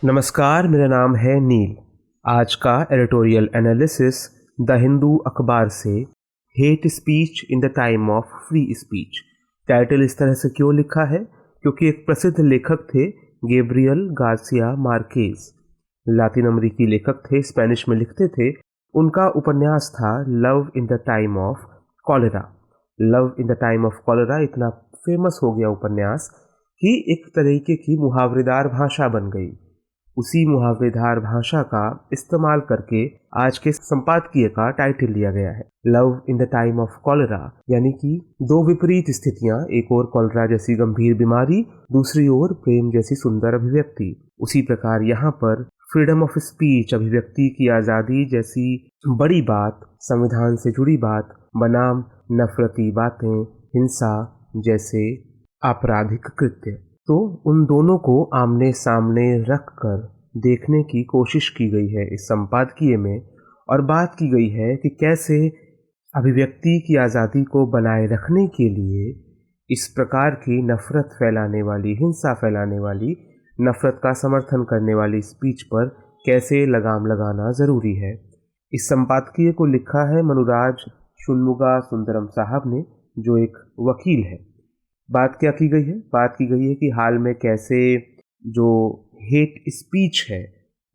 नमस्कार, मेरा नाम है नील। आज का एडिटोरियल एनालिसिस द हिंदू अखबार से hate speech in the time of free speech. Title इस तरह से क्यों लिखा है? क्योंकि एक प्रसिद्ध लेखक थे गैब्रियल गार्सिया मार्केज। लातिन अमेरिकी लेखक थे, स्पेनिश में लिखते थे। उनका उपन्यास था love in the time of cholera. Love in the time of cholera इतना फेमस हो गया उपन्यास कि एक तरीके की मुहावरेदार भाषा बन गई। उसी मुहावरेदार भाषा का इस्तेमाल करके आज के संपादकीय का टाइटल लिया गया है love in the time of cholera, यानी कि दो विपरीत स्थितियां, एक ओर कॉलेरा जैसी गंभीर बीमारी, दूसरी ओर प्रेम जैसी सुंदर अभिव्यक्ति। उसी प्रकार यहाँ पर फ्रीडम ऑफ स्पीच, अभिव्यक्ति की आज़ादी जैसी बड़ी बात, संविधान से जुड़ी बात बनाम नफरती बातें, हिंसा जैसे आपराधिक कृत्य, तो उन दोनों को आमने सामने रखकर देखने की कोशिश की गई है इस संपादकीय में। और बात की गई है कि कैसे अभिव्यक्ति की आज़ादी को बनाए रखने के लिए इस प्रकार की नफ़रत फैलाने वाली, हिंसा फैलाने वाली, नफ़रत का समर्थन करने वाली स्पीच पर कैसे लगाम लगाना ज़रूरी है। इस संपादकीय को लिखा है मनुराज शुनमुगा सुंदरम साहब ने, जो एक वकील है। बात क्या की गई है? बात की गई है कि हाल में कैसे जो हेट स्पीच है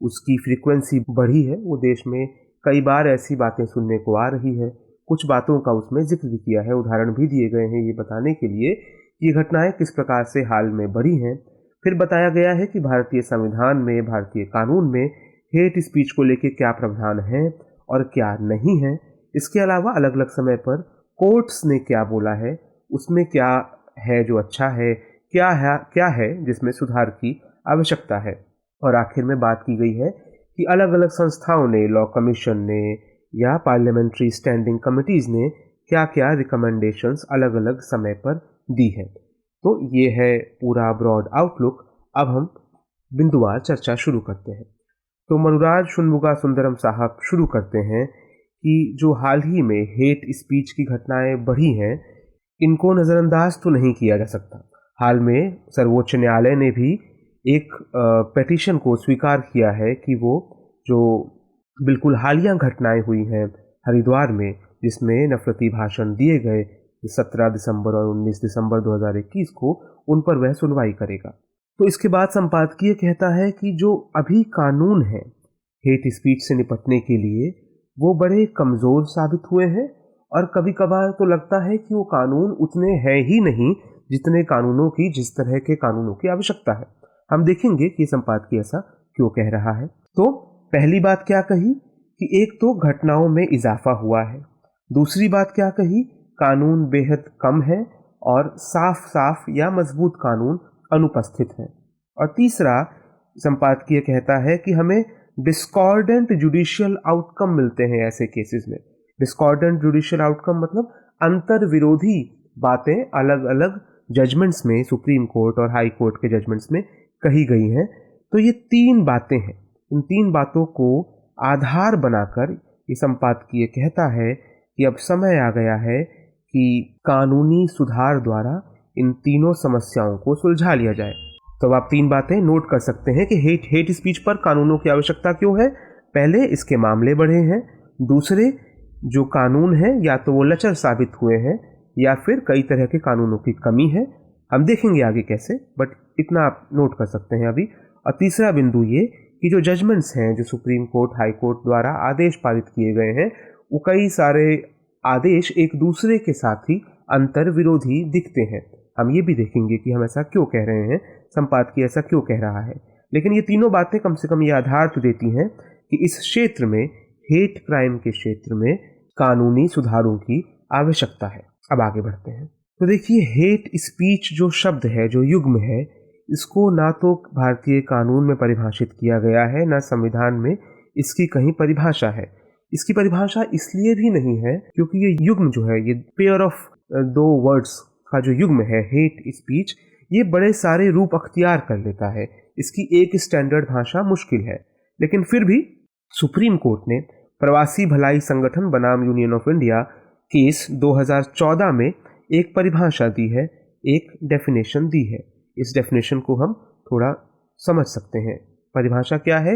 उसकी फ्रीक्वेंसी बढ़ी है। वो देश में कई बार ऐसी बातें सुनने को आ रही है। कुछ बातों का उसमें जिक्र भी किया है, उदाहरण भी दिए गए हैं ये बताने के लिए कि ये घटनाएं किस प्रकार से हाल में बढ़ी हैं। फिर बताया गया है कि भारतीय संविधान में, भारतीय कानून में हेट स्पीच को लेकर क्या प्रावधान है और क्या नहीं है। इसके अलावा अलग अलग समय पर कोर्ट्स ने क्या बोला है, उसमें क्या है जो अच्छा है, क्या है जिसमें सुधार की आवश्यकता है। और आखिर में बात की गई है कि अलग अलग संस्थाओं ने, लॉ कमीशन ने या पार्लियामेंट्री स्टैंडिंग कमिटीज़ ने क्या क्या रिकमेंडेशंस अलग अलग समय पर दी है। तो ये है पूरा ब्रॉड आउटलुक। अब हम बिंदुवार चर्चा शुरू करते हैं। तो मनुराज शुनमुगा सुंदरम साहब शुरू करते हैं कि जो हाल ही में हेट स्पीच की घटनाएं बढ़ी हैं, इनको नज़रअंदाज तो नहीं किया जा सकता। हाल में सर्वोच्च न्यायालय ने भी एक पेटिशन को स्वीकार किया है कि वो जो बिल्कुल हालिया घटनाएं हुई हैं हरिद्वार में, जिसमें नफरती भाषण दिए गए 17 दिसंबर और 19 दिसंबर 2021 को, उन पर वह सुनवाई करेगा। तो इसके बाद संपादकीय कहता है कि जो अभी कानून है हेट स्पीच से निपटने के लिए, वो बड़े कमज़ोर साबित हुए हैं और कभी कभार तो लगता है कि वो कानून उतने हैं ही नहीं जितने कानूनों की, जिस तरह के कानूनों की आवश्यकता है। हम देखेंगे कि संपादकीय ऐसा क्यों कह रहा है। तो पहली बात क्या कही कि एक तो घटनाओं में इजाफा हुआ है। दूसरी बात क्या कही, कानून बेहद कम है और साफ साफ या मजबूत कानून अनुपस्थित है। और तीसरा संपादकीय कहता है कि हमें डिस्कॉर्डेंट जुडिशियल आउटकम मिलते हैं ऐसे केसेस में। डिस्कॉर्डेंट जुडिशियल आउटकम मतलब अंतर विरोधी बातें अलग अलग जजमेंट्स में, सुप्रीम कोर्ट और हाई कोर्ट के जजमेंट्स में कही गई हैं। तो ये तीन बातें हैं। इन तीन बातों को आधार बनाकर ये संपादकीय कहता है कि अब समय आ गया है कि कानूनी सुधार द्वारा इन तीनों समस्याओं को सुलझा लिया जाए। तो आप तीन बातें नोट कर सकते हैं कि हेट स्पीच पर कानूनों की आवश्यकता क्यों है। पहले, इसके मामले बढ़े हैं। दूसरे, जो कानून है या तो वो लचर साबित हुए हैं या फिर कई तरह के कानूनों की कमी है। हम देखेंगे आगे कैसे, बट इतना आप नोट कर सकते हैं अभी। और तीसरा बिंदु ये कि जो जजमेंट्स हैं, जो सुप्रीम कोर्ट, हाई कोर्ट द्वारा आदेश पारित किए गए हैं, वो कई सारे आदेश एक दूसरे के साथ ही अंतर विरोधी दिखते हैं। हम ये भी देखेंगे कि हम ऐसा क्यों कह रहे हैं, संपादकीय ऐसा क्यों कह रहा है। लेकिन ये तीनों बातें कम से कम ये आधार तो देती हैं कि इस क्षेत्र में, हेट क्राइम के क्षेत्र में, कानूनी सुधारों की आवश्यकता है। अब आगे बढ़ते हैं। तो देखिए, हेट स्पीच जो शब्द है, जो युग्म है, इसको ना तो भारतीय कानून में परिभाषित किया गया है, ना संविधान में इसकी कहीं परिभाषा है। इसकी परिभाषा इसलिए भी नहीं है क्योंकि ये युग्म जो है, ये पेयर ऑफ दो वर्ड्स का जो युग्म है हेट स्पीच, ये बड़े सारे रूप अख्तियार कर लेता है। इसकी एक स्टैंडर्ड भाषा मुश्किल है। लेकिन फिर भी सुप्रीम कोर्ट ने प्रवासी भलाई संगठन बनाम यूनियन ऑफ इंडिया केस 2014 में एक परिभाषा दी है, एक डेफिनेशन दी है। इस डेफिनेशन को हम थोड़ा समझ सकते हैं। परिभाषा क्या है?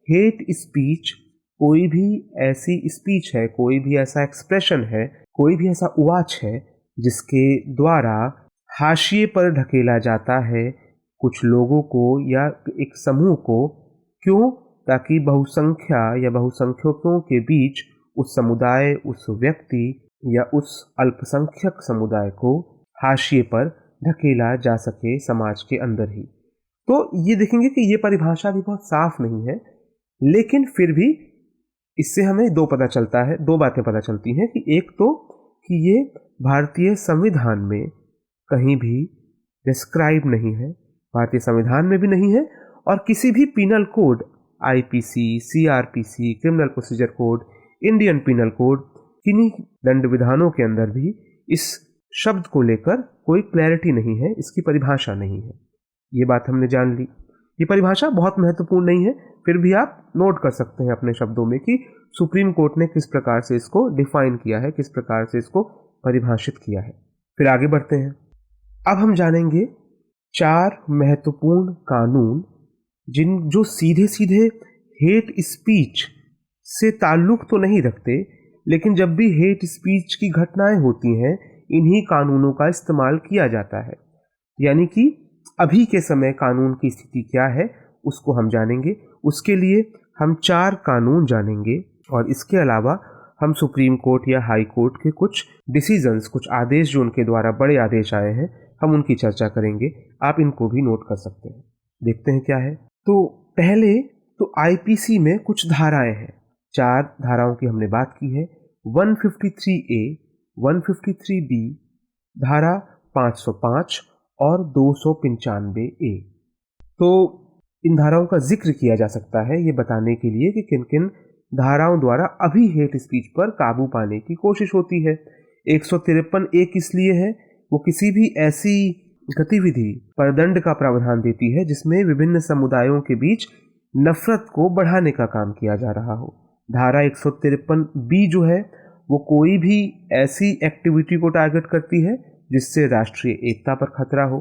हेट स्पीच कोई भी ऐसी स्पीच है, कोई भी ऐसा एक्सप्रेशन है, कोई भी ऐसा उवाच है जिसके द्वारा हाशिए पर ढकेला जाता है कुछ लोगों को या एक समूह को। क्यों? ताकि बहुसंख्या या बहुसंख्यकों के बीच उस समुदाय, उस व्यक्ति या उस अल्पसंख्यक समुदाय को हाशिए पर ढकेला जा सके समाज के अंदर ही। तो ये देखेंगे कि ये परिभाषा भी बहुत साफ नहीं है, लेकिन फिर भी इससे हमें दो बातें पता चलती हैं कि एक तो कि ये भारतीय संविधान में कहीं भी डिस्क्राइब नहीं है, भारतीय संविधान में भी नहीं है, और किसी भी penal code, IPC, CrPC, criminal procedure code, Indian penal code, किन्हीं दंड विधानों के अंदर भी इस शब्द को लेकर कोई क्लैरिटी नहीं है, इसकी परिभाषा नहीं है। ये बात हमने जान ली। ये परिभाषा बहुत महत्वपूर्ण नहीं है, फिर भी आप नोट कर सकते हैं अपने शब्दों में कि सुप्रीम कोर्ट ने किस प्रकार से इसको डिफाइन किया है, किस प्रकार से इसको परिभाषित किया है। फिर आगे बढ़ते हैं। अब हम जानेंगे 4 महत्वपूर्ण कानून जो सीधे सीधे हेट स्पीच से ताल्लुक तो नहीं रखते, लेकिन जब भी हेट स्पीच की घटनाएं होती हैं इन्हीं कानूनों का इस्तेमाल किया जाता है। यानी कि अभी के समय कानून की स्थिति क्या है उसको हम जानेंगे। उसके लिए हम 4 कानून जानेंगे और इसके अलावा हम सुप्रीम कोर्ट या हाई कोर्ट के कुछ डिसीजंस, कुछ आदेश जो उनके द्वारा बड़े आदेश आए हैं, हम उनकी चर्चा करेंगे। आप इनको भी नोट कर सकते हैं। देखते हैं क्या है। तो पहले तो आईपीसी में कुछ धाराएं हैं। 4 धाराओं की हमने बात की है। 153A, 153B, धारा 505 और 295A। तो इन धाराओं का जिक्र किया जा सकता है ये बताने के लिए कि किन किन धाराओं द्वारा अभी हेट स्पीच पर काबू पाने की कोशिश होती है। 153A इसलिए है, वो किसी भी ऐसी गतिविधि पर दंड का प्रावधान देती है जिसमें विभिन्न समुदायों के बीच नफरत को बढ़ाने का काम किया जा रहा हो। धारा 153B जो है वो कोई भी ऐसी एक्टिविटी को टारगेट करती है जिससे राष्ट्रीय एकता पर खतरा हो।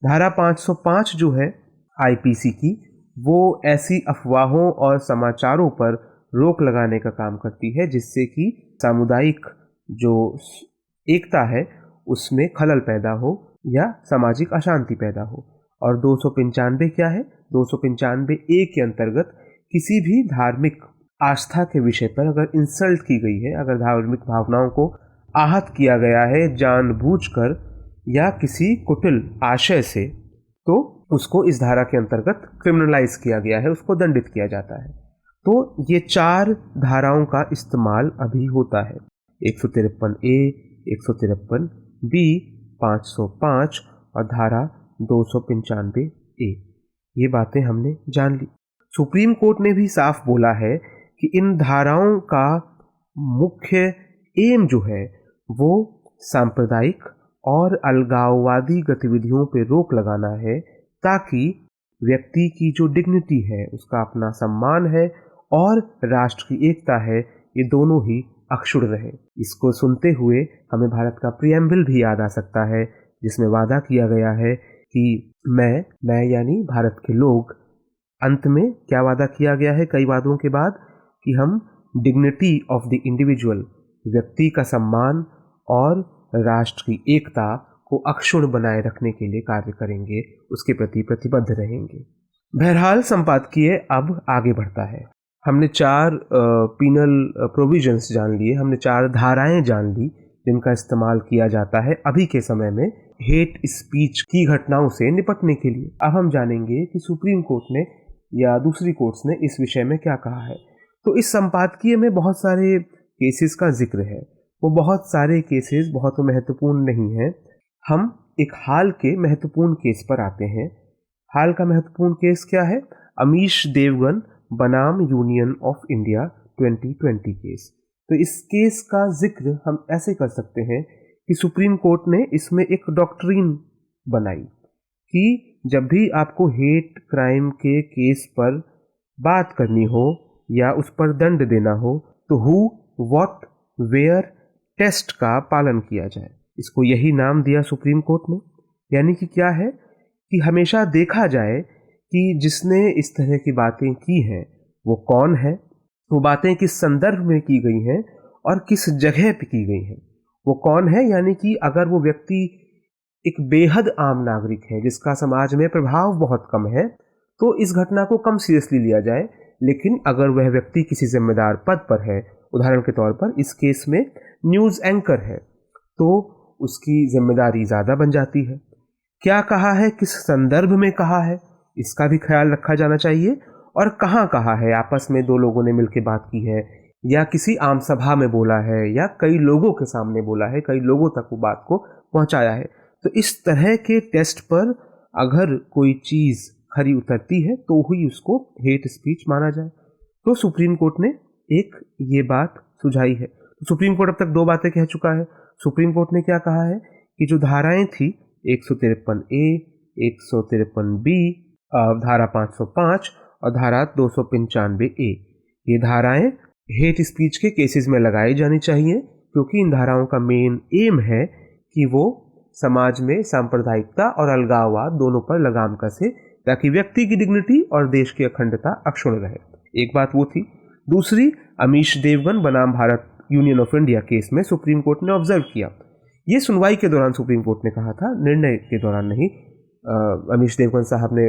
धारा 505 जो है आईपीसी की, वो ऐसी अफवाहों और समाचारों पर रोक लगाने का काम करती है जिससे कि सामुदायिक जो एकता है उसमें खलल पैदा हो या सामाजिक अशांति पैदा हो। और 295 क्या है? 295A के अंतर्गत किसी भी धार्मिक आस्था के विषय पर अगर इंसल्ट की गई है, अगर धार्मिक भावनाओं को आहत किया गया है जानबूझकर या किसी कुटिल आशय से, तो उसको इस धारा के अंतर्गत क्रिमिनलाइज किया गया है, उसको दंडित किया जाता है। तो ये 4 धाराओं का इस्तेमाल अभी होता है। 153A, 153B, 505 और धारा 295A। ये बातें हमने जान ली। सुप्रीम कोर्ट ने भी साफ बोला है कि इन धाराओं का मुख्य एम जो है वो सांप्रदायिक और अलगाववादी गतिविधियों पर रोक लगाना है, ताकि व्यक्ति की जो डिग्निटी है, उसका अपना सम्मान है और राष्ट्र की एकता है, ये दोनों ही अक्षुण्ण रहे। इसको सुनते हुए हमें भारत का प्रियम्बल भी याद आ सकता है जिसमें वादा किया गया है कि मैं यानी भारत के लोग, अंत में क्या वादा किया गया है कई वादों के बाद, कि हम डिग्निटी ऑफ द इंडिविजुअल, व्यक्ति का सम्मान और राष्ट्र की एकता को अक्षुण्ण बनाए रखने के लिए कार्य करेंगे, उसके प्रति प्रतिबद्ध रहेंगे। बहरहाल संपादकीय अब आगे बढ़ता है। हमने 4 पीनल प्रोविजंस जान लिए, हमने 4 धाराएं जान ली जिनका इस्तेमाल किया जाता है अभी के समय में हेट स्पीच की घटनाओं से निपटने के लिए। अब हम जानेंगे कि सुप्रीम कोर्ट ने या दूसरी कोर्ट्स ने इस विषय में क्या कहा है। तो इस संपादकीय में बहुत सारे केसेस का जिक्र है। वो बहुत सारे केसेस बहुत महत्वपूर्ण नहीं हैं। हम एक हाल के महत्वपूर्ण केस पर आते हैं। हाल का महत्वपूर्ण केस क्या है? अमीश देवगन बनाम यूनियन ऑफ इंडिया 2020 केस। तो इस केस का जिक्र हम ऐसे कर सकते हैं कि सुप्रीम कोर्ट ने इसमें एक डॉक्ट्रिन बनाई कि जब भी आपको हेट क्राइम के केस पर बात करनी हो या उस पर दंड देना हो तो हु, व्हाट, वेयर टेस्ट का पालन किया जाए। इसको यही नाम दिया सुप्रीम कोर्ट ने। यानी कि क्या है कि हमेशा देखा जाए कि जिसने इस तरह की बातें की हैं वो कौन है, वो बातें किस संदर्भ में की गई हैं और किस जगह पे की गई हैं। वो कौन है यानी कि अगर वो व्यक्ति एक बेहद आम नागरिक है जिसका समाज में प्रभाव बहुत कम है तो इस घटना को कम सीरियसली लिया जाए, लेकिन अगर वह व्यक्ति किसी जिम्मेदार पद पर है, उदाहरण के तौर पर इस केस में न्यूज़ एंकर है, तो उसकी जिम्मेदारी ज़्यादा बन जाती है। क्या कहा है, किस संदर्भ में कहा है, इसका भी ख्याल रखा जाना चाहिए। और कहाँ कहा है, आपस में दो लोगों ने मिलकर बात की है या किसी आम सभा में बोला है या कई लोगों के सामने बोला है, कई लोगों तक वो बात को पहुंचाया है। तो इस तरह के टेस्ट पर अगर कोई चीज़ खरी उतरती है तो ही उसको हेट स्पीच माना जाए। तो सुप्रीम कोर्ट ने एक ये बात सुझाई है। तो सुप्रीम कोर्ट अब तक दो बातें कह चुका है। सुप्रीम कोर्ट ने क्या कहा है कि जो धाराएं थी 153A, 153B, धारा 505 और धारा 295A, ये धाराएं हेट स्पीच के केसेस में लगाई जानी चाहिए, क्योंकि इन धाराओं का मेन एम है कि वो समाज में सांप्रदायिकता और अलगाववाद दोनों पर लगाम कसे, ताकि व्यक्ति की डिग्निटी और देश की अखंडता अक्षुण्ण रहे। एक बात वो थी। दूसरी, अमीश देवगन बनाम Bharat union of India case में सुप्रीम कोर्ट ने ऑब्जर्व किया। ये सुनवाई के दौरान सुप्रीम कोर्ट ने कहा था, निर्णय के दौरान नहीं। अमीश देवगन साहब ने,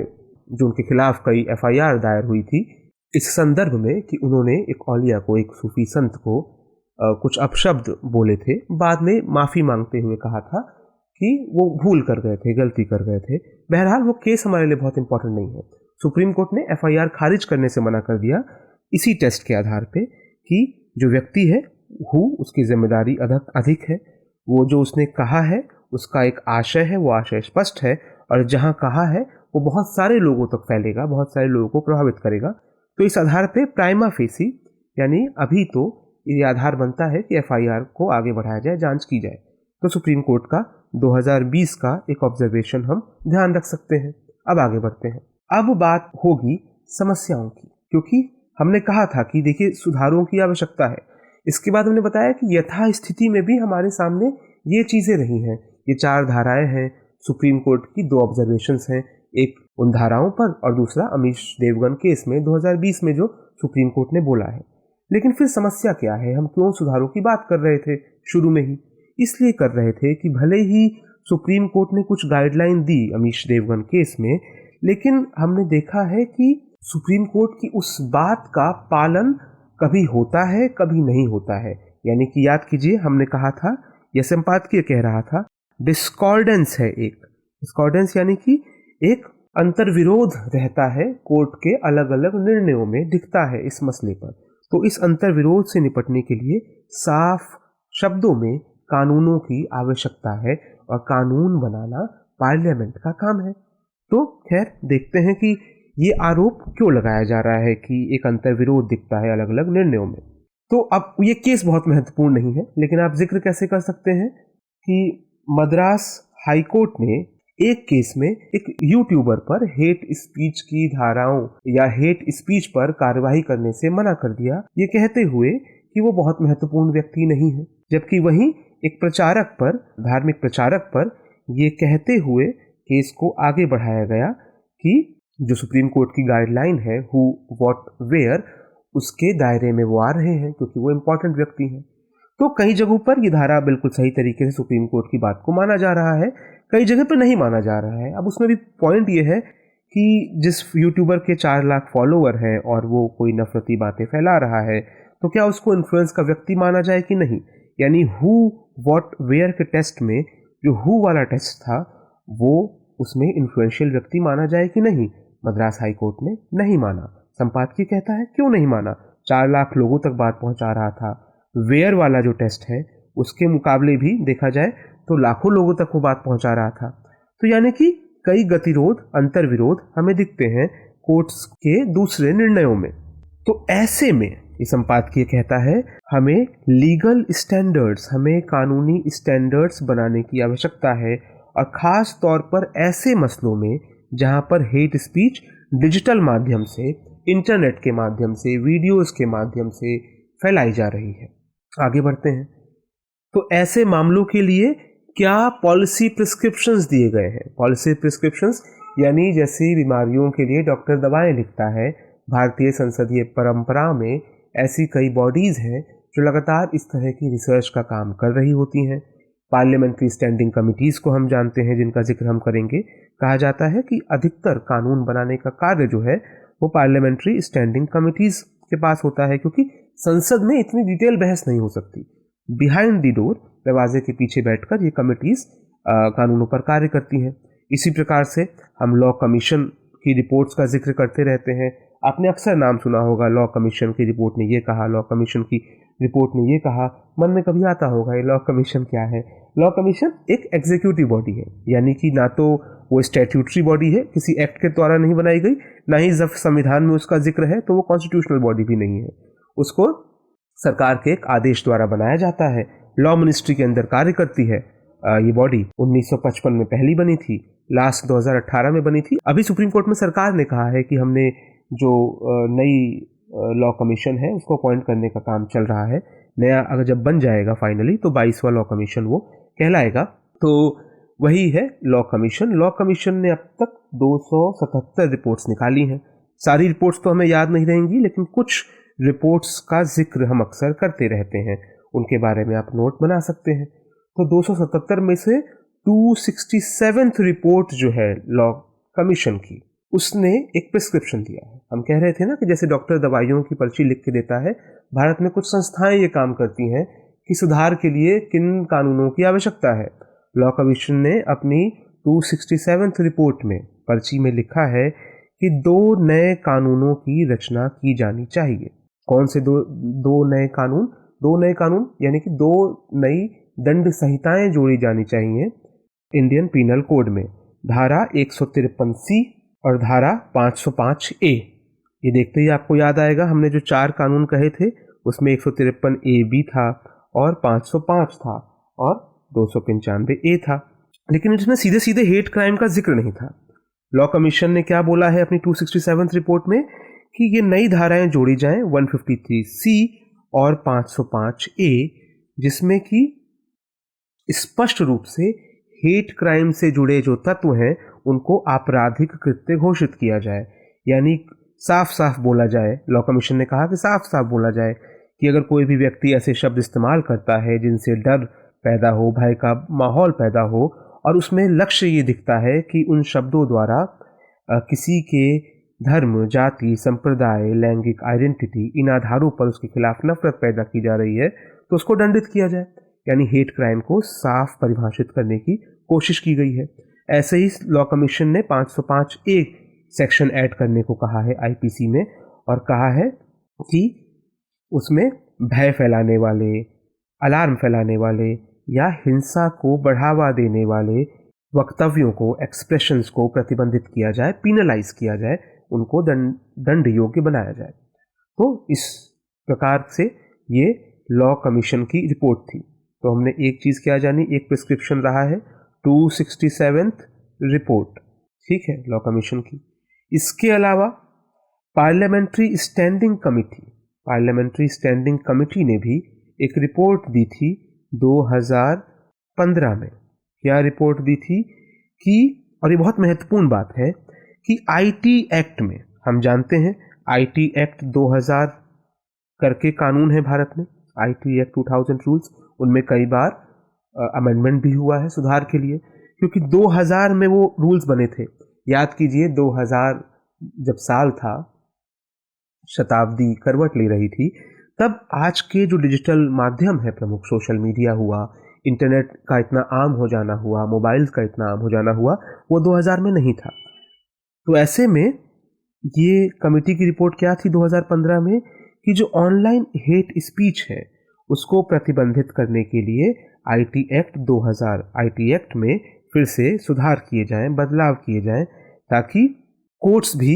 जो उनके खिलाफ कई FIR दायर हुई थी इस संदर्भ में कि उन्होंने एक औलिया को, एक सूफी संत को कुछ अपशब्द बोले थे, बाद में माफ़ी मांगते हुए कहा था कि वो भूल कर गए थे, गलती कर गए थे। बहरहाल वो केस हमारे लिए बहुत इंपॉर्टेंट नहीं है। सुप्रीम कोर्ट ने FIR खारिज करने से मना कर दिया इसी टेस्ट के आधार पे कि जो व्यक्ति है उसकी जिम्मेदारी अधिक है। वो जो उसने कहा है उसका एक आशय है, वो आशय स्पष्ट है, और जहाँ कहा है वो बहुत सारे लोगों तक फैलेगा, बहुत सारे लोगों को प्रभावित करेगा। तो इस आधार पे प्राइमा फेसी, यानी अभी तो ये आधार बनता है कि FIR को आगे बढ़ाया जाए, जांच की जाए। तो सुप्रीम कोर्ट का 2020 का एक ऑब्जर्वेशन हम ध्यान रख सकते हैं। अब आगे बढ़ते हैं। अब बात होगी समस्याओं की, क्योंकि हमने कहा था कि देखिए सुधारों की आवश्यकता है। इसके बाद हमने बताया कि यथास्थिति में भी हमारे सामने ये चीज़ें रही हैं। ये 4 धाराएं हैं, सुप्रीम कोर्ट की 2 ऑब्जर्वेशंस हैं, एक उन धाराओं पर और दूसरा अमीश देवगन केस में 2020 में जो सुप्रीम कोर्ट ने बोला है। लेकिन फिर समस्या क्या है, हम क्यों सुधारों की बात कर रहे थे शुरू में ही? इसलिए कर रहे थे कि भले ही सुप्रीम कोर्ट ने कुछ गाइडलाइन दी अमीश देवगन केस में, लेकिन हमने देखा है कि सुप्रीम कोर्ट की उस बात का पालन कभी होता है, कभी नहीं होता है। यानी कि याद कीजिए, हमने कहा था, यह संपादकीय कह रहा था, डिस्कॉर्डेंस है एक। डिस्कॉर्डेंस यानी कि एक अंतर्विरोध रहता है, कोर्ट के अलग अलग निर्णयों में दिखता है इस मसले पर। तो इस अंतर्विरोध से निपटने के लिए साफ शब्दों में कानूनों की आवश्यकता है, और कानून बनाना पार्लियामेंट का काम है। तो खैर देखते हैं कि ये आरोप क्यों लगाया जा रहा है कि एक अंतर्विरोध दिखता है अलग अलग निर्णयों में। तो अब ये केस बहुत महत्वपूर्ण नहीं है, लेकिन आप जिक्र कैसे कर सकते हैं कि मद्रास हाई कोर्ट ने एक केस में एक यूट्यूबर पर हेट स्पीच की धाराओं या हेट स्पीच पर कार्रवाई करने से मना कर दिया, ये कहते हुए कि वो बहुत महत्वपूर्ण व्यक्ति नहीं है। जबकि वहीं एक प्रचारक पर, धार्मिक प्रचारक पर, ये कहते हुए केस को आगे बढ़ाया गया कि जो सुप्रीम कोर्ट की गाइडलाइन है हु व्हाट वेयर, उसके दायरे में वो आ रहे हैं, क्योंकि वो इम्पोर्टेंट व्यक्ति हैं। तो कई जगहों पर ये धारा बिल्कुल सही तरीके से सुप्रीम कोर्ट की बात को माना जा रहा है, कई जगह पर नहीं माना जा रहा है। अब उसमें भी पॉइंट ये है कि जिस यूट्यूबर के 4 लाख फॉलोवर हैं और वो कोई नफरती बातें फैला रहा है, तो क्या उसको इन्फ्लुएंस का व्यक्ति माना जाए कि नहीं? यानी हु व्हाट वेयर के टेस्ट में जो हु वाला टेस्ट था, वो उसमें इन्फ्लुएंशियल व्यक्ति माना जाए कि नहीं? मद्रास हाई कोर्ट ने नहीं माना। संपादकीय कहता है क्यों नहीं माना? 4 लाख लोगों तक बात पहुंचा रहा था। वेयर वाला जो टेस्ट है उसके मुकाबले भी देखा जाए तो लाखों लोगों तक वो बात पहुंचा रहा था। तो यानी कि कई गतिरोध, अंतर्विरोध हमें दिखते हैं कोर्ट्स के दूसरे निर्णयों में। तो ऐसे में ये संपादकीय कहता है हमें लीगल स्टैंडर्ड्स, हमें कानूनी स्टैंडर्ड्स बनाने की आवश्यकता है, और ख़ास तौर पर ऐसे मसलों में जहां पर हेट स्पीच डिजिटल माध्यम से, इंटरनेट के माध्यम से, वीडियोस के माध्यम से फैलाई जा रही है। आगे बढ़ते हैं। तो ऐसे मामलों के लिए क्या पॉलिसी प्रिस्क्रिप्शंस दिए गए हैं? पॉलिसी प्रिस्क्रिप्शंस यानी जैसी बीमारियों के लिए डॉक्टर दवाएं लिखता है, भारतीय संसदीय परंपरा में ऐसी कई बॉडीज़ हैं जो लगातार इस तरह की रिसर्च का काम कर रही होती हैं। पार्लियामेंट्री स्टैंडिंग कमिटीज़ को हम जानते हैं, जिनका जिक्र हम करेंगे। कहा जाता है कि अधिकतर कानून बनाने का कार्य जो है वो पार्लियामेंट्री स्टैंडिंग कमिटीज़ के पास होता है, क्योंकि संसद में इतनी डिटेल बहस नहीं हो सकती। बिहाइंड द डोर, दरवाजे के पीछे बैठकर ये कमिटीज़ कानूनों पर कार्य करती हैं। इसी प्रकार से हम लॉ कमीशन की रिपोर्ट्स का जिक्र करते रहते हैं। आपने अक्सर नाम सुना होगा, लॉ कमीशन की रिपोर्ट ने ये कहा, लॉ कमीशन की रिपोर्ट ने ये कहा। मन में कभी आता होगा ये लॉ कमीशन क्या है। लॉ कमीशन एक एग्जीक्यूटिव बॉडी है, यानी कि ना तो वो स्टैट्यूटरी बॉडी है, किसी एक्ट के द्वारा नहीं बनाई गई, ना ही जब संविधान में उसका जिक्र है तो वो कॉन्स्टिट्यूशनल बॉडी भी नहीं है। उसको सरकार के एक आदेश द्वारा बनाया जाता है। लॉ मिनिस्ट्री के अंदर कार्य करती है। ये बॉडी 1955 में पहली बनी थी, लास्ट 2018 में बनी थी। अभी सुप्रीम कोर्ट में सरकार ने कहा है कि हमने जो नई लॉ कमीशन है उसको अपॉइंट करने का काम चल रहा है। नया अगर जब बन जाएगा फाइनली तो 22वां लॉ कमीशन वो कहलाएगा। तो वही है लॉ कमीशन। लॉ कमीशन ने अब तक 277 रिपोर्ट्स निकाली हैं। सारी रिपोर्ट्स तो हमें याद नहीं रहेंगी, लेकिन कुछ रिपोर्ट्स का जिक्र हम अक्सर करते रहते हैं, उनके बारे में आप नोट बना सकते हैं। तो 277 में से 267th रिपोर्ट जो है लॉ कमीशन की, उसने एक प्रिस्क्रिप्शन दिया है। हम कह रहे थे ना कि जैसे डॉक्टर दवाइयों की पर्ची लिख के देता है, भारत में कुछ संस्थाएं ये काम करती हैं कि सुधार के लिए किन कानूनों की आवश्यकता है। लॉ कमीशन ने अपनी 267th रिपोर्ट में पर्ची में लिखा है कि 2 नए कानूनों की रचना की जानी चाहिए। कौन से दो नए कानून? 2 नए कानून यानी कि 2 नई दंड संहिताएं जोड़ी जानी चाहिए इंडियन पीनल कोड में। धारा 153C और धारा 505A। ये देखते ही आपको याद आएगा, हमने जो 4 कानून कहे थे उसमें 153A भी था और 505 था और 295A था, लेकिन इसमें सीधे सीधे हेट क्राइम का जिक्र नहीं था। लॉ कमीशन ने क्या बोला है अपनी 267th रिपोर्ट में कि ये नई धाराएं जोड़ी जाएं 153C और 505A, जिसमें कि स्पष्ट रूप से हेट क्राइम से जुड़े जो तत्व हैं उनको आपराधिक कृत्य घोषित किया जाए। यानी साफ साफ बोला जाए, लॉ कमीशन ने कहा कि साफ साफ बोला जाए कि अगर कोई भी व्यक्ति ऐसे शब्द इस्तेमाल करता है जिनसे डर पैदा हो, भय का माहौल पैदा हो, और उसमें लक्ष्य ये दिखता है कि उन शब्दों द्वारा किसी के धर्म, जाति, संप्रदाय, लैंगिक आइडेंटिटी, इन आधारों पर उसके खिलाफ नफरत पैदा की जा रही है, तो उसको दंडित किया जाए। यानी हेट क्राइम को साफ परिभाषित करने की कोशिश की गई है। ऐसे ही लॉ कमीशन ने 505A सेक्शन ऐड करने को कहा है आईपीसी में, और कहा है कि उसमें भय फैलाने वाले, अलार्म फैलाने वाले या हिंसा को बढ़ावा देने वाले वक्तव्यों को, एक्सप्रेशंस को प्रतिबंधित किया जाए, पीनलाइज किया जाए, उनको दंड योग्य बनाया जाए। तो इस प्रकार से ये लॉ कमीशन की रिपोर्ट थी। तो हमने एक चीज़ क्या जानी, एक प्रिस्क्रिप्शन रहा है 267th रिपोर्ट, ठीक है, लॉ कमीशन की। इसके अलावा पार्लियामेंट्री स्टैंडिंग कमेटी ने भी एक रिपोर्ट दी थी 2015 में। क्या रिपोर्ट दी थी कि, और ये बहुत महत्वपूर्ण बात है, कि आईटी एक्ट में, हम जानते हैं आईटी एक्ट 2000 करके कानून है भारत में, आईटी एक्ट 2000 रूल्स, उनमें कई बार अमेंडमेंट भी हुआ है सुधार के लिए, क्योंकि 2000 में वो रूल्स बने थे। याद कीजिए 2000 जब साल था, शताब्दी करवट ले रही थी, तब आज के जो डिजिटल माध्यम है प्रमुख, सोशल मीडिया हुआ, इंटरनेट का इतना आम हो जाना हुआ, मोबाइल्स का इतना आम हो जाना हुआ, वो 2000 में नहीं था। तो ऐसे में ये कमेटी की रिपोर्ट क्या थी 2015 में, कि जो ऑनलाइन हेट स्पीच है उसको प्रतिबंधित करने के लिए आईटी एक्ट 2000, आईटी एक्ट में फिर से सुधार किए जाएं, बदलाव किए जाएं, ताकि कोर्ट्स भी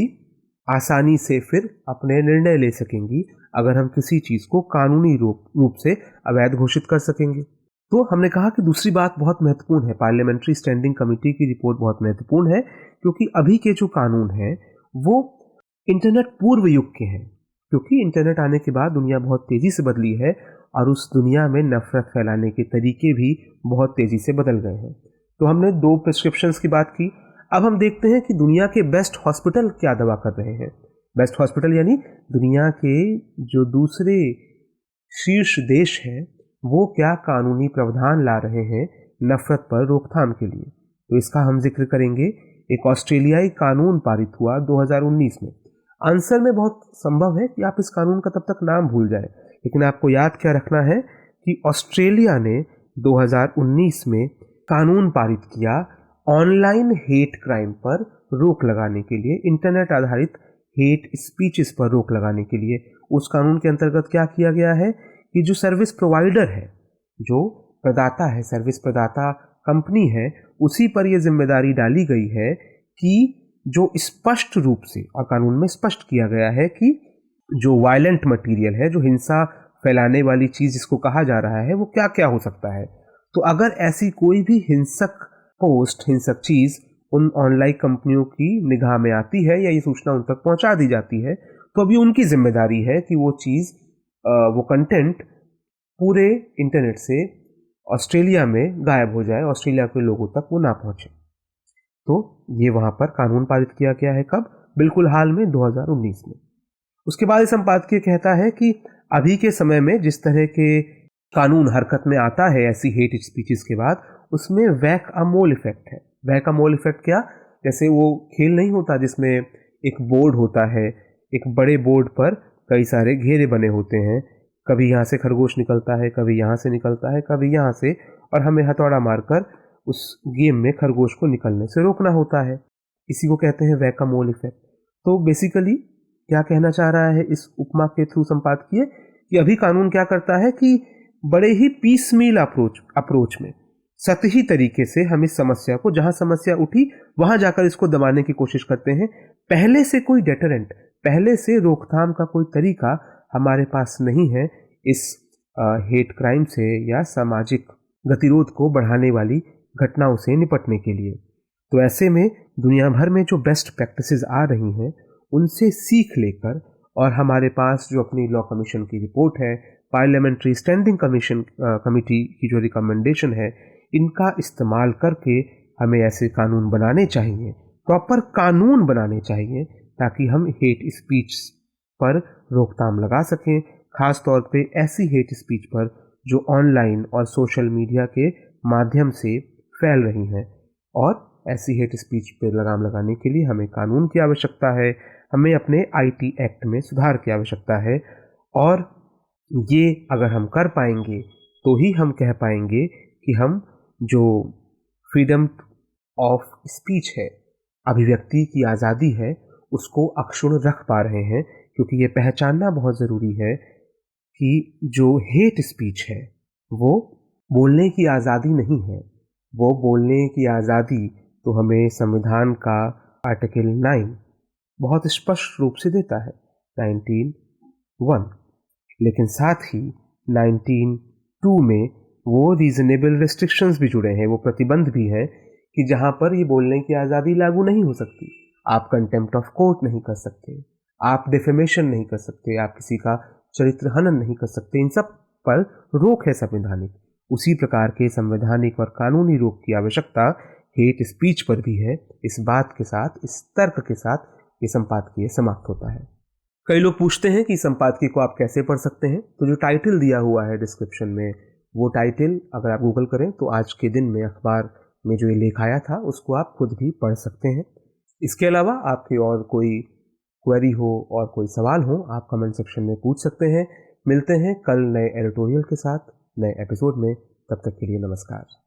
आसानी से फिर अपने निर्णय ले सकेंगी अगर हम किसी चीज़ को कानूनी रूप से अवैध घोषित कर सकेंगे। तो हमने कहा कि दूसरी बात बहुत महत्वपूर्ण है, पार्लियामेंट्री स्टैंडिंग कमेटी की रिपोर्ट बहुत महत्वपूर्ण है, क्योंकि अभी के जो कानून हैं वो इंटरनेट पूर्व युग के हैं, क्योंकि इंटरनेट आने के बाद दुनिया बहुत तेज़ी से बदली है और उस दुनिया में नफरत फैलाने के तरीके भी बहुत तेज़ी से बदल गए हैं। तो हमने 2 प्रिस्क्रिप्शंस की बात की। अब हम देखते हैं कि दुनिया के बेस्ट हॉस्पिटल क्या दावा कर रहे हैं। बेस्ट हॉस्पिटल यानी दुनिया के जो दूसरे शीर्ष देश हैं वो क्या कानूनी प्रावधान ला रहे हैं नफरत पर रोकथाम के लिए। तो इसका हम जिक्र करेंगे। एक ऑस्ट्रेलियाई कानून पारित हुआ 2019 में। आंसर में बहुत संभव है कि आप इस कानून का तब तक नाम भूल जाए, लेकिन आपको याद क्या रखना है कि ऑस्ट्रेलिया ने 2019 में कानून पारित किया ऑनलाइन हेट क्राइम पर रोक लगाने के लिए, इंटरनेट आधारित हेट स्पीचेस पर रोक लगाने के लिए। उस कानून के अंतर्गत क्या किया गया है कि जो सर्विस प्रोवाइडर है, जो प्रदाता है, सर्विस प्रदाता कंपनी है, उसी पर यह जिम्मेदारी डाली गई है कि जो स्पष्ट रूप से, और कानून में स्पष्ट किया गया है कि जो वायलेंट मटेरियल है, जो हिंसा फैलाने वाली चीज जिसको कहा जा रहा है, वो क्या क्या हो सकता है। तो अगर ऐसी कोई भी हिंसक पोस्ट, हिंसक चीज उन ऑनलाइन कंपनियों की निगाह में आती है या ये सूचना उन तक पहुंचा दी जाती है, तो अभी उनकी जिम्मेदारी है कि वो चीज, वो कंटेंट पूरे इंटरनेट से ऑस्ट्रेलिया में गायब हो जाए, ऑस्ट्रेलिया के लोगों तक वो ना पहुंचे। तो ये वहां पर कानून पारित किया गया है। कब? बिल्कुल हाल में, 2019 में। उसके बाद इस संपादकीय कहता है कि अभी के समय में जिस तरह के कानून हरकत में आता है ऐसी हेट स्पीचेस के बाद, उसमें वैक अ मोल इफेक्ट है। वैक अ मोल इफेक्ट क्या? जैसे वो खेल नहीं होता जिसमें एक बोर्ड होता है, एक बड़े बोर्ड पर कई सारे घेरे बने होते हैं, कभी यहाँ से खरगोश निकलता है, कभी यहाँ से निकलता है, कभी यहाँ से, और हमें हथौड़ा मारकर उस गेम में खरगोश को निकलने से रोकना होता है। इसी को कहते हैं वैक अ मोल इफेक्ट। तो बेसिकली क्या कहना चाह रहा है इस उपमा के थ्रू संपादकीय कि अभी कानून क्या करता है कि बड़े ही पीसमील अप्रोच में, सतही तरीके से हम इस समस्या को, जहां समस्या उठी वहां जाकर इसको दबाने की कोशिश करते हैं। पहले से कोई डेटरेंट, पहले से रोकथाम का कोई तरीका हमारे पास नहीं है इस हेट क्राइम से या सामाजिक गतिरोध को बढ़ाने वाली घटनाओं से निपटने के लिए। तो ऐसे में दुनिया भर में जो बेस्ट प्रैक्टिसेस आ रही हैं उनसे सीख लेकर, और हमारे पास जो अपनी लॉ कमीशन की रिपोर्ट है, पार्लियामेंट्री स्टैंडिंग कमेटी की जो रिकमेंडेशन है, इनका इस्तेमाल करके हमें ऐसे कानून बनाने चाहिए, प्रॉपर कानून बनाने चाहिए, ताकि हम हेट स्पीच पर रोकथाम लगा सकें। खास तौर पे ऐसी हेट स्पीच पर जो ऑनलाइन और सोशल मीडिया के माध्यम से फैल रही हैं। और ऐसी हेट स्पीच पर लगाम लगाने के लिए हमें कानून की आवश्यकता है, हमें अपने आईटी एक्ट में सुधार की आवश्यकता है। और ये अगर हम कर पाएंगे तो ही हम कह पाएंगे कि हम जो फ्रीडम ऑफ स्पीच है, अभिव्यक्ति की आज़ादी है, उसको अक्षुण्ण रख पा रहे हैं। क्योंकि ये पहचानना बहुत ज़रूरी है कि जो हेट स्पीच है वो बोलने की आज़ादी नहीं है। वो बोलने की आज़ादी तो हमें संविधान का आर्टिकल 9 बहुत स्पष्ट रूप से देता है, 19(1), लेकिन साथ ही 19(2) में वो रीजनेबल रेस्ट्रिक्शंस भी जुड़े हैं, वो प्रतिबंध भी है कि जहाँ पर ये बोलने की आज़ादी लागू नहीं हो सकती। आप कंटेम्प्ट ऑफ कोर्ट नहीं कर सकते, आप डिफेमेशन नहीं कर सकते, आप किसी का चरित्र हनन नहीं कर सकते। इन सब पर रोक है संवैधानिक। उसी प्रकार के संवैधानिक और कानूनी रोक की आवश्यकता हेट स्पीच पर भी है। इस बात के साथ, इस तर्क के साथ ये संपादकीय समाप्त होता है। कई लोग पूछते हैं कि संपादकीय को आप कैसे पढ़ सकते हैं। तो जो टाइटल दिया हुआ है डिस्क्रिप्शन में, वो टाइटल अगर आप गूगल करें तो आज के दिन में अखबार में जो ये लेख आया था उसको आप खुद भी पढ़ सकते हैं। इसके अलावा आपकी और कोई क्वेरी हो और कोई सवाल हो, आप कमेंट सेक्शन में पूछ सकते हैं। मिलते हैं कल नए एडिटोरियल के साथ, नए एपिसोड में। तब तक के लिए नमस्कार।